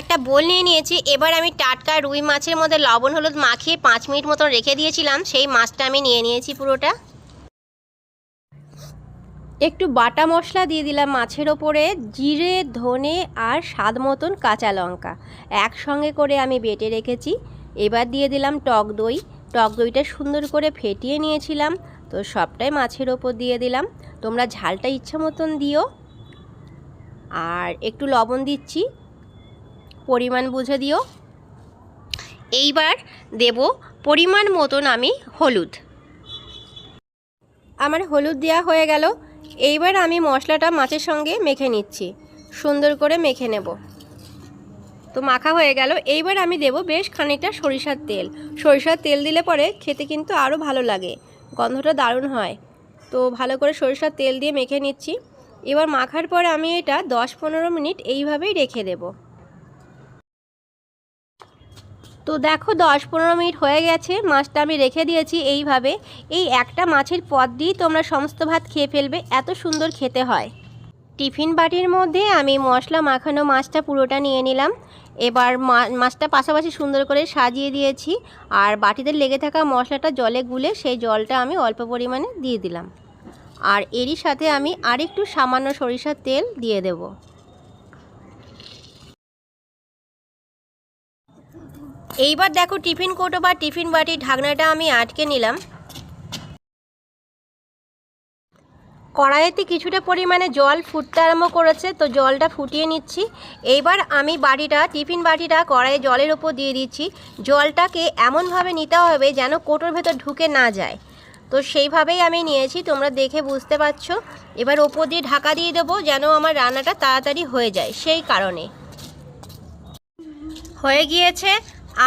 একটা বোল নিয়ে নিয়েছি। এবার আমি টাটকা রুই মাছের মধ্যে লবণ হলুদ মাখিয়ে 5 মিনিট মতন রেখে দিয়েছিলাম, সেই মাছটা আমি নিয়ে নিয়েছি পুরোটা। একটু বাটা মশলা দিয়ে দিলাম মাছের ওপরে, জিরে ধনে আর স্বাদ মতন কাঁচা লঙ্কা একসঙ্গে করে আমি বেটে রেখেছি। এবার দিয়ে দিলাম টক দই। টক দইটা সুন্দর করে ফেটিয়ে নিয়েছিলাম, তো সবটাই মাছের ওপর দিয়ে দিলাম। তোমরা ঝালটা ইচ্ছা মতন দিও। আর একটু লবণ দিচ্ছি, পরিমাণ বুঝে দিও। এইবার দেব পরিমাণ মতন আমি হলুদ। আমার হলুদ দেওয়া হয়ে গেল। এইবার আমি মশলাটা মাছের সঙ্গে মেখে নিচ্ছি, সুন্দর করে মেখে নেব। তো মাখা হয়ে গেল। এইবার আমি দেব বেশ খানিকটা সরিষার তেল। সরিষার তেল দিলে পরে খেতে কিন্তু আরও ভালো লাগে, গন্ধটা দারুণ হয়। তো ভালো করে সরিষার তেল দিয়ে মেখে নিচ্ছি। এবার মাখার পরে আমি এটা 10-15 মিনিট এইভাবেই রেখে দেব। তো দেখো 10-15 মিনিট হয়ে গেছে, মাছটা আমি রেখে দিয়েছি এইভাবে। এই একটা মাছের পদ দিয়েই তোমরা সমস্ত ভাত খেয়ে ফেলবে, এত সুন্দর খেতে হয়। টিফিন বাটির মধ্যে আমি মশলা মাখানো মাছটা পুরোটা নিয়ে নিলাম। এবার মাছটা পাশাপাশি সুন্দর করে সাজিয়ে দিয়েছি, আর বাটিতে লেগে থাকা মশলাটা জলে গুলে সেই জলটা আমি অল্প পরিমাণে দিয়ে দিলাম। আর এরই সাথে আমি আরেকটু সামান্য সরিষার তেল দিয়ে দেব। এইবার দেখো টিফিন কৌটো বা টিফিন বাটির ঢাকনাটা আমি আটকে নিলাম। কড়াইতে কিছুটা পরিমাণে জল ফুটতে আরম্ভ করেছে, তো জলটা ফুটিয়ে নিচ্ছি। এইবার আমি টিফিন বাটিটা কড়াইয়ে জলের ওপর দিয়ে দিচ্ছি। জলটাকে এমনভাবে নিতে হবে যেন কৌটোর ভেতর ঢুকে না যায়, তো সেইভাবেই আমি নিয়েছি, তোমরা দেখে বুঝতে পারছো। এবার ওপর দিয়ে ঢাকা দিয়ে দেবো যেন আমার রান্নাটা তাড়াতাড়ি হয়ে যায়, সেই কারণে। হয়ে গিয়েছে।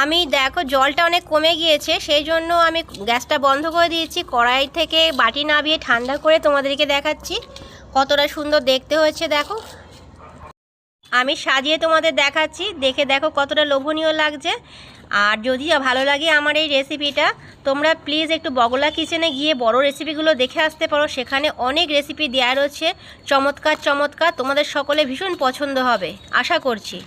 আমি দেখো জলটা অনেক কমে গিয়েছে, সেই জন্য আমি গ্যাসটা বন্ধ করে দিয়েছি। কড়াই থেকে বাটি নামিয়ে ঠান্ডা করে তোমাদেরকে দেখাচ্ছি কতটা সুন্দর দেখতে হয়েছে। দেখো আমি সাজিয়ে তোমাদের দেখাচ্ছি, দেখে দেখো কতটা লোভনীয় লাগছে। আর যদি ভালো লাগে আমার এই রেসিপিটা, তোমরা প্লিজ একটু বগলা কিচেনে গিয়ে বড় রেসিপিগুলো দেখে আসতে পারো। সেখানে অনেক রেসিপি দেওয়া রয়েছে চমৎকার চমৎকার, তোমাদের সকলে ভীষণ পছন্দ হবে আশা করছি।